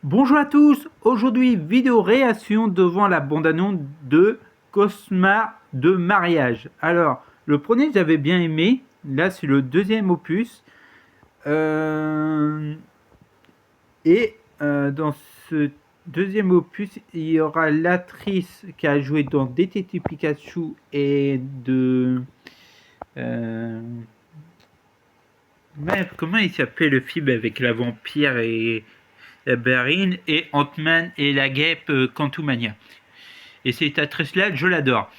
Bonjour à tous, aujourd'hui vidéo réaction devant la bande-annonce de Cauchemar de mariage. Alors, le premier j'avais bien aimé, là c'est le deuxième opus. Dans ce deuxième opus, il y aura l'actrice qui a joué dans Détective Pikachu et de... Merde, comment il s'appelle le film avec la vampire et la ballerine et Ant-Man et la guêpe Quantumania. Et cette actrice-là, je l'adore.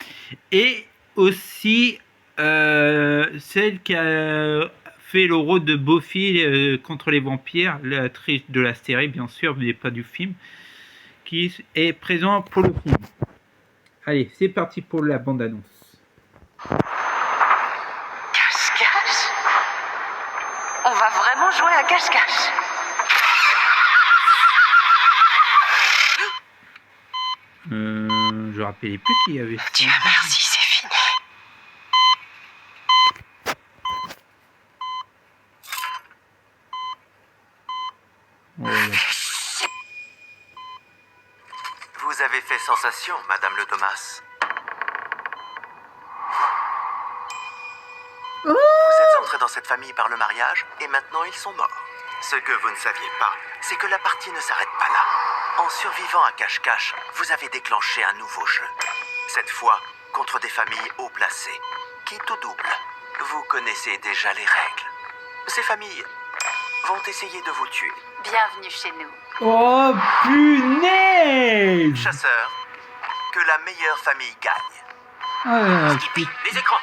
Et aussi celle qui a fait le rôle de Buffy contre les vampires, l'actrice de la série bien sûr, mais pas du film, qui est présente pour le film. Allez, c'est parti pour la bande-annonce. Cache-cache? On va vraiment jouer à cache-cache? Je rappelais plus qui y avait. Dieu merci, c'est fini. Vous avez fait sensation, Madame Le Thomas. Vous êtes entrée dans cette famille par le mariage et maintenant ils sont morts. Ce que vous ne saviez pas, c'est que la partie ne s'arrête pas là. En survivant à cache-cache, vous avez déclenché un nouveau jeu. Cette fois, contre des familles haut placées, qui tout double. Vous connaissez déjà les règles. Ces familles vont essayer de vous tuer. Bienvenue chez nous. Oh punaise! Chasseurs, que la meilleure famille gagne. Ah, Skippy, les écrans.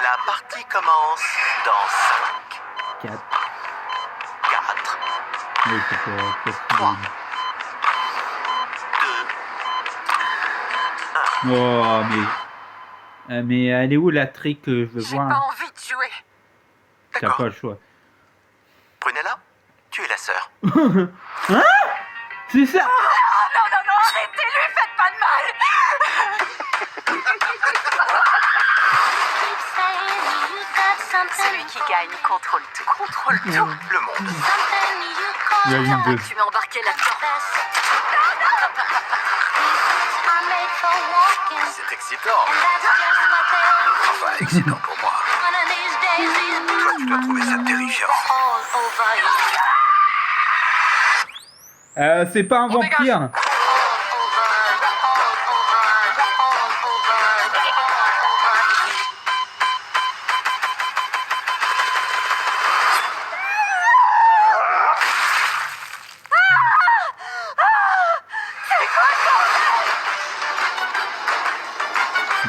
La partie commence dans 5, 4. 4, Oui, c'est pour 3, 2, Oh, mais elle est où la trick que je veux J'ai voir? pas envie de jouer. T'as D'accord. pas le choix. Prunella, tu es la sœur. Hein? C'est ça? Oh non, non, non, arrêtez-lui, faites pas de mal. Celui qui gagne contrôle tout. Contrôle tout. Le monde. Il y a une J'aimerais deux. que tu m'embarquais là-dedans. C'est excitant. Enfin, excitant pour moi. Toi, tu dois trouver ça terrifiant. C'est pas un vampire.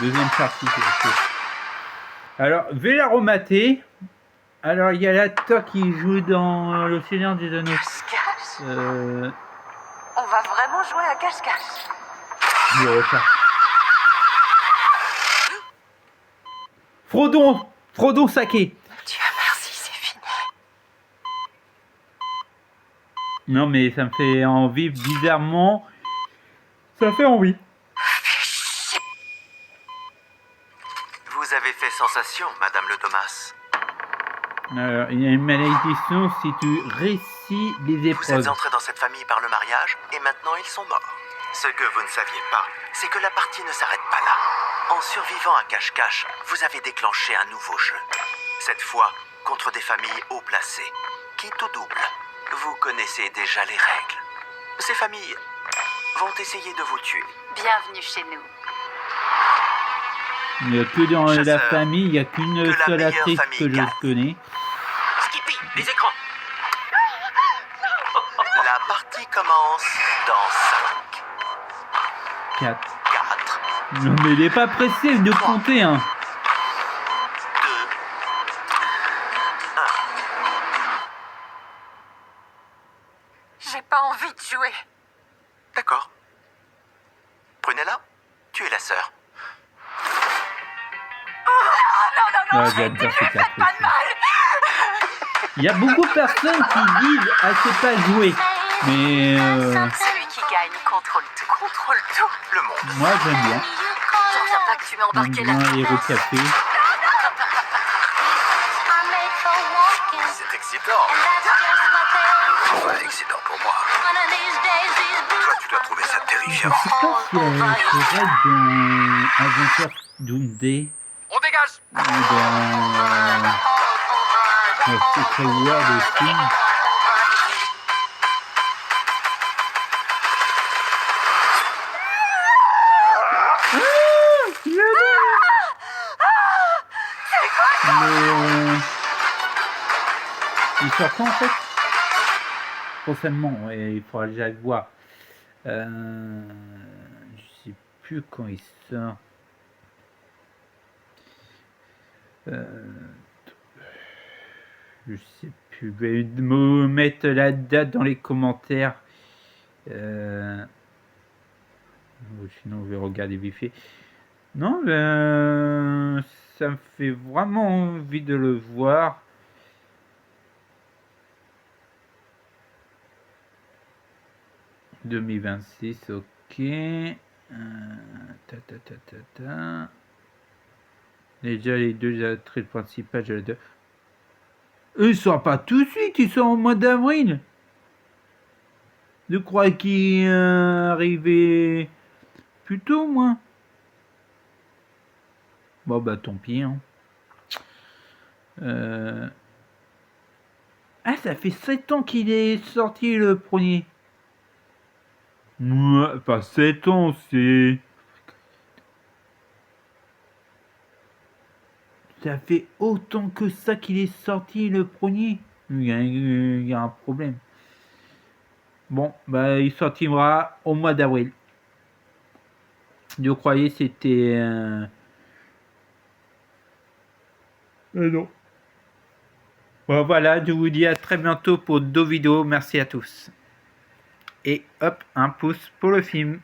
Deuxième partie. Alors, Vélaromaté. Alors, il y a l'acteur qui joue dans Le Seigneur des Anneaux. Cache-cache? Euh, On va vraiment jouer à cache-cache? Frodon Saké. Dieu merci, c'est fini. Non, mais ça me fait envie bizarrement. Ça fait envie. Vous avez fait sensation, Madame Le Thomas. Alors, il y a une malédiction si tu réussis les Vous épreuves. êtes entrée dans cette famille par le mariage et maintenant ils sont morts. Ce que vous ne saviez pas, c'est que la partie ne s'arrête pas là. En survivant à cache-cache, vous avez déclenché un nouveau jeu. Cette fois, contre des familles haut placées, qui tout double. Vous connaissez déjà les règles. Ces familles vont essayer de vous tuer. Bienvenue chez nous. Il n'y a que dans la Chasseur, famille, il n'y a qu'une que la seule meilleure actrice famille que je gagne. connais. Skippy, les écrans. La partie commence dans 5, 4. 4, Non, mais il n'est pas pressé de compter, hein. 2, 1. J'ai pas envie de jouer. D'accord. Prunella, tu es la sœur. Non, Ouais, arrêtez-lui, j'adore cette faites pas actrice. de mal. Il y a beaucoup de personnes qui disent « Ah, c'est pas jouer ». Mais Celui qui gagne contrôle tout. Contrôle tout. Le monde. moi, j'aime bien. J'en reviens pas que tu m'aies J'aime embarqué bien les là-dedans. recafés. C'est excitant. Ouais, excitant pour moi. Toi, tu dois trouver ça Je terrifiant. sais pas si elle serait dans Adventure Doomsday On dégage. ou dans Secret World aussi. Il sort quand en fait? Prochainement, ouais, il faudra déjà le voir. Je sais plus quand il sort. Je sais plus. Je vais me mettre la date dans les commentaires. Sinon, je vais regarder vite fait. Non, ça me fait vraiment envie de le voir. « 2026, ok. Déjà, les deux actrices principales, je les deux. Eux, ils sortent pas tout de suite, ils sont au mois d'avril. Je crois qu'ils arrivaient plus tôt, moi. Bon, bah, tant pis. Hein. Ah, ça fait 7 ans qu'il est sorti le premier. Ouais, pas 7 ans, c'est... Ça fait autant que ça qu'il est sorti le premier. Il y a un problème. Bon, bah, il sortira au mois d'avril. Je croyais que c'était... non. Bon, voilà, je vous dis à très bientôt pour d'autres vidéos. Merci à tous. Et hop, un pouce pour le film.